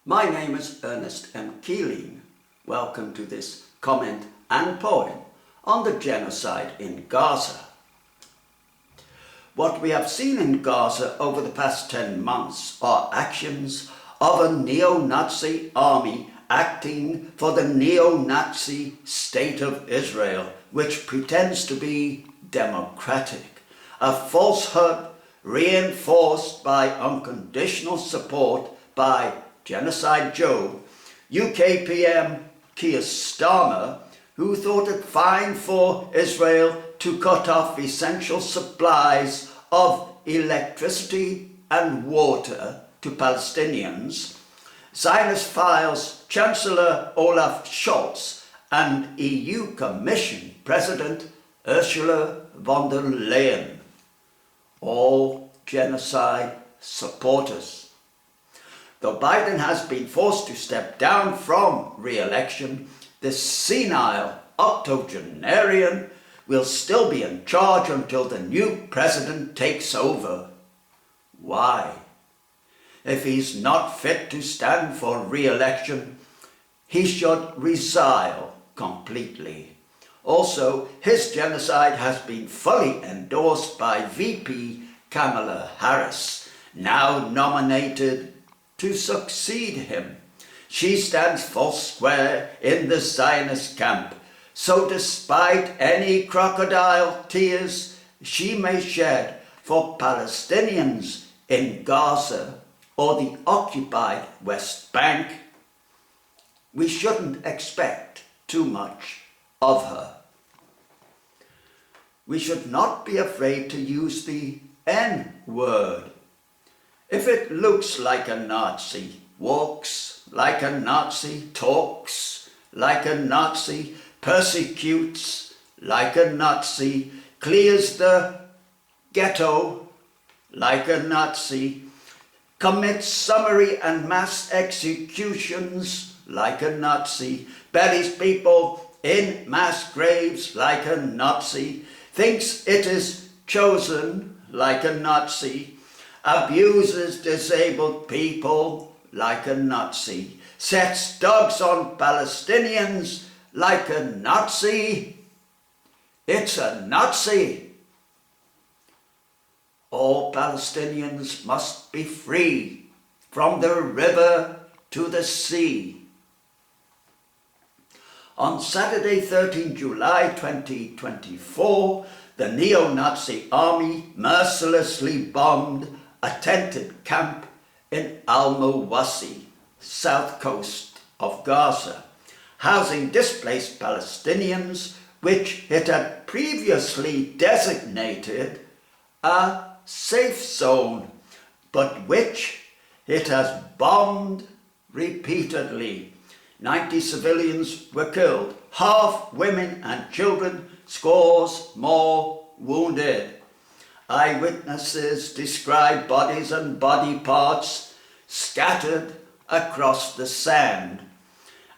My name is Ernest M. Keeling. Welcome to this comment and poem on the genocide in Gaza. What we have seen in Gaza over the past 10 months are actions of a neo-Nazi army acting for the neo-Nazi state of Israel, which pretends to be democratic, a falsehood reinforced by unconditional support by Genocide Joe, UK PM Kier Starmer, who thought it fine for Israel to cut off essential supplies of electricity and water to Palestinians, Zionistphiles Chancellor Olaf Scholz and EU Commission President Ursula von der Leyen, all genocide supporters. Though Biden has been forced to step down from re-election, the senile octogenarian will still be in charge until the new president takes over. Why? If he's not fit to stand for re-election, he should resile completely. Also, his genocide has been fully endorsed by VP Kamala Harris, now nominated to succeed him. She stands full square in the Zionist camp, so despite any crocodile tears she may shed for Palestinians in Gaza or the occupied West Bank, we shouldn't expect too much of her. We should not be afraid to use the N-word. If it looks like a Nazi, walks like a Nazi, talks like a Nazi, persecutes like a Nazi, clears the ghetto like a Nazi, commits summary and mass executions like a Nazi, buries people in mass graves like a Nazi, thinks it is chosen like a Nazi, abuses disabled people like a Nazi, sets dogs on Palestinians like a Nazi. It's a Nazi. All Palestinians must be free from the river to the sea. On Saturday, 13 July 2024, the neo-Nazi army mercilessly bombed a tented camp in Al-Mawasi, south coast of Gaza, housing displaced Palestinians, which it had previously designated a safe zone, but which it has bombed repeatedly. 90 civilians were killed, half women and children, scores more wounded. Eyewitnesses describe bodies and body parts scattered across the sand.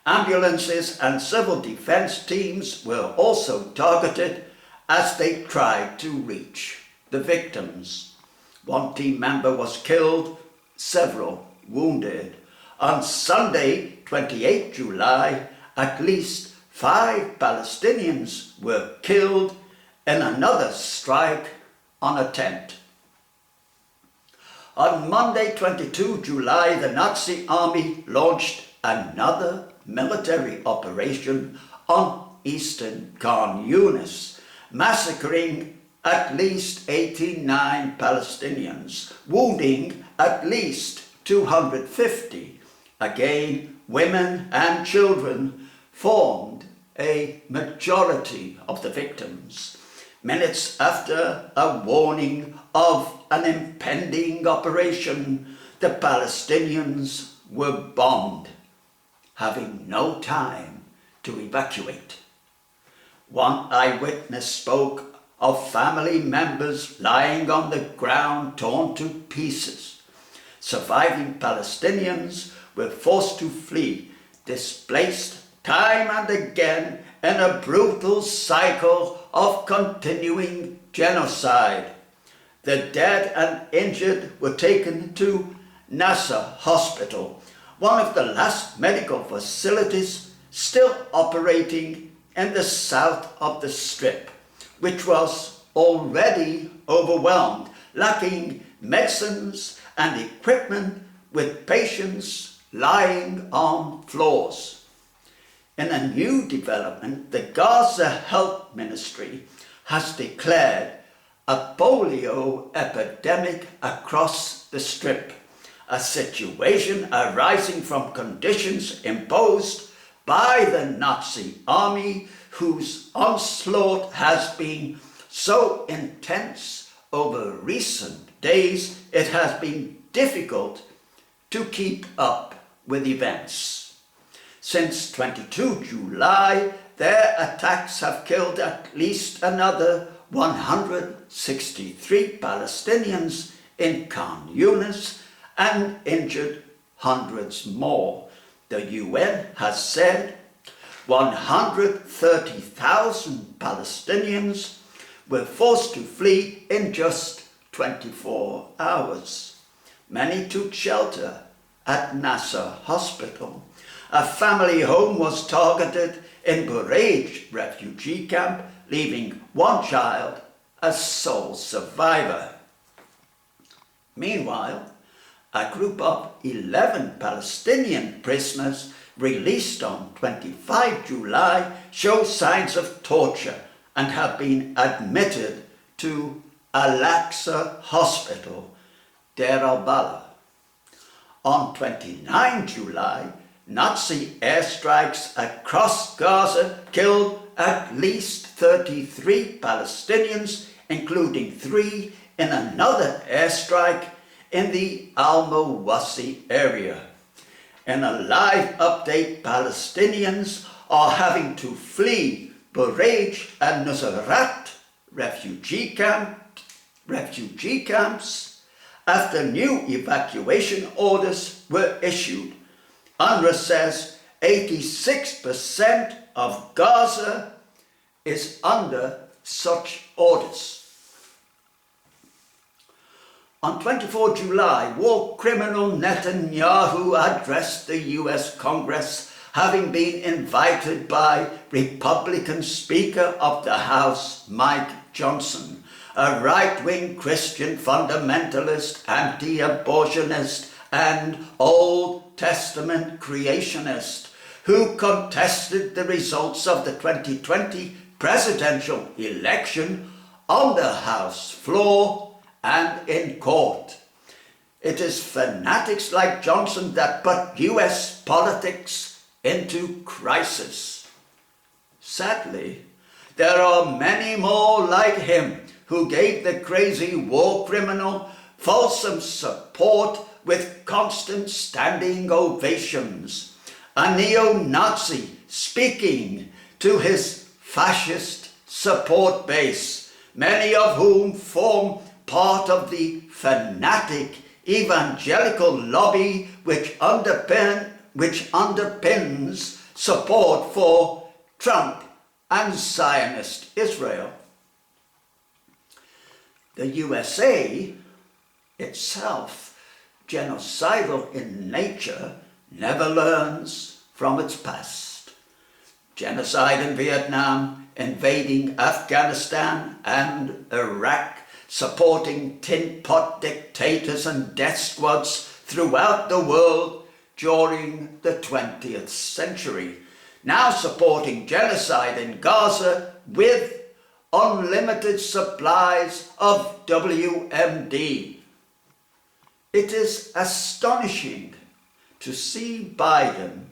Ambulances and civil defense teams were also targeted as they tried to reach the victims. One team member was killed, several wounded. On Sunday, 28 July, at least 5 Palestinians were killed in another strike on a tent. On Monday, 22 July, the Nazi army launched another military operation on eastern Khan Younis, massacring at least 89 Palestinians, wounding at least 250. Again, women and children formed a majority of the victims. Minutes after a warning of an impending operation, the Palestinians were bombed, having no time to evacuate. One eyewitness spoke of family members lying on the ground torn to pieces. Surviving Palestinians were forced to flee, displaced time and again in a brutal cycle of continuing genocide. The dead and injured were taken to Nasser Hospital, one of the last medical facilities still operating in the south of the Strip, which was already overwhelmed, lacking medicines and equipment, with patients lying on floors. In a new development, the Gaza Health Ministry has declared a polio epidemic across the Strip, a situation arising from conditions imposed by the Nazi army, whose onslaught has been so intense over recent days it has been difficult to keep up with events. Since 22 July, their attacks have killed at least another 163 Palestinians in Khan Younis and injured hundreds more. The UN has said 130,000 Palestinians were forced to flee in just 24 hours. Many took shelter at Nasser Hospital. A family home was targeted in Burej refugee camp, leaving one child a sole survivor. Meanwhile, a group of 11 Palestinian prisoners released on 25 July show signs of torture and have been admitted to Al-Aqsa Hospital, Deir al-Balah. On 29 July, Nazi airstrikes across Gaza killed at least 33 Palestinians, including 3 in another airstrike in the Al-Mawasi area. In a live update, Palestinians are having to flee Burej and Nusrat refugee camps after new evacuation orders were issued. UNRWA says 86% of Gaza is under such orders. On 24 July, war criminal Netanyahu addressed the US Congress, having been invited by Republican Speaker of the House Mike Johnson, a right-wing Christian fundamentalist, anti-abortionist, and Old Testament creationist, who contested the results of the 2020 presidential election on the House floor and in court. It is fanatics like Johnson that put US politics into crisis. Sadly, there are many more like him who gave the crazy war criminal fulsome support with constant standing ovations. A neo-Nazi speaking to his fascist support base, many of whom form part of the fanatic evangelical lobby which underpins support for Trump and Zionist Israel. The USA, itself genocidal in nature, never learns from its past. Genocide in Vietnam, invading Afghanistan and Iraq, supporting tin pot dictators and death squads throughout the world during the 20th century. Now supporting genocide in Gaza with unlimited supplies of WMD. It is astonishing to see Biden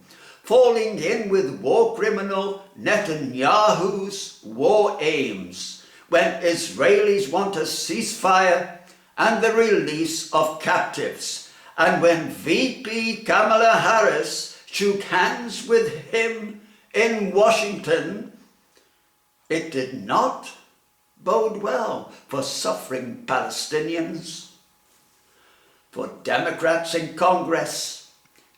falling in with war criminal Netanyahu's war aims when Israelis want a ceasefire and the release of captives, and when VP Kamala Harris shook hands with him in Washington. It did not bode well for suffering Palestinians. For Democrats in Congress,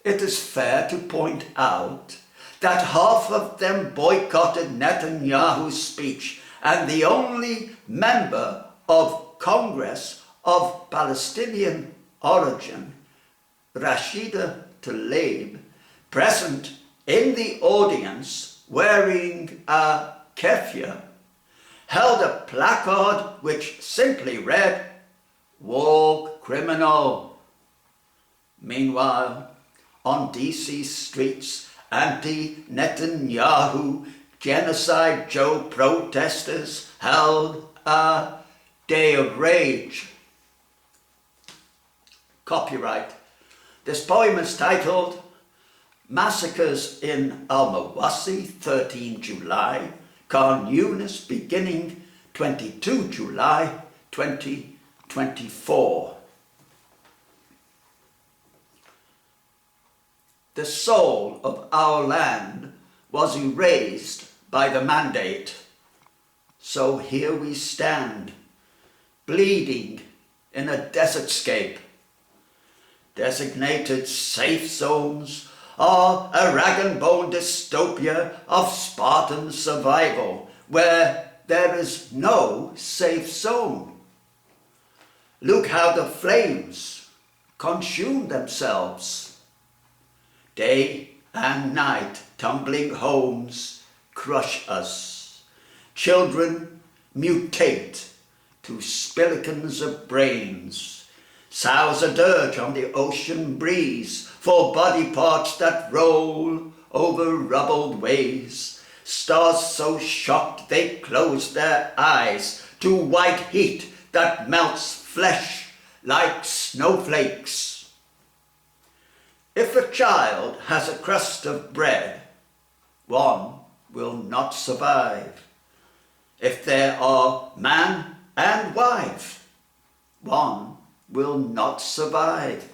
it is fair to point out that half of them boycotted Netanyahu's speech, and the only member of Congress of Palestinian origin, Rashida Tlaib, present in the audience wearing a keffiyeh, held a placard which simply read, "War criminal." Meanwhile, on DC streets, anti-Netanyahu Genocide Joe protesters held a day of rage. Copyright. This poem is titled Massacres in Al-Mawasi, 13 July, Khan Younis, beginning 22 July 2024. The soul of our land was erased by the mandate. So here we stand, bleeding in a desertscape. Designated safe zones are a rag and bone dystopia of Spartan survival, where there is no safe zone. Look how the flames consume themselves. Day and night, tumbling homes crush us. Children mutate to spillikins of brains. Sows a dirge on the ocean breeze for body parts that roll over rubbled ways. Stars so shocked they close their eyes to white heat that melts flesh like snowflakes. If a child has a crust of bread, one will not survive. If there are man and wife, one will not survive.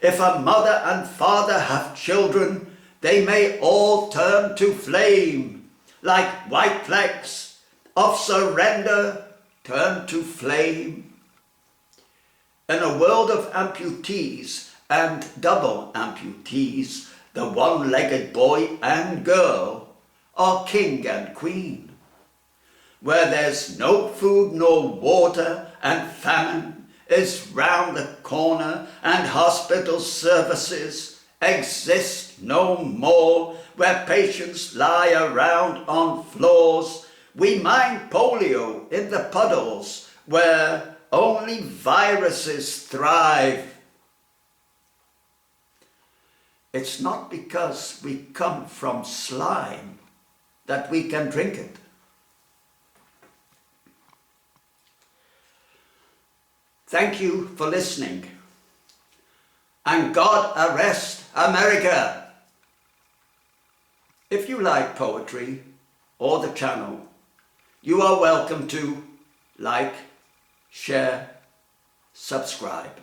If a mother and father have children, they may all turn to flame, like white flags of surrender turn to flame. In a world of amputees and double amputees, the one-legged boy and girl are king and queen. Where there's no food nor water and famine is round the corner and hospital services exist no more, where patients lie around on floors, we mine polio in the puddles where only viruses thrive. It's not because we come from slime that we can drink it. Thank you for listening. And God arrest America. If you like poetry or the channel, you are welcome to like, share, subscribe.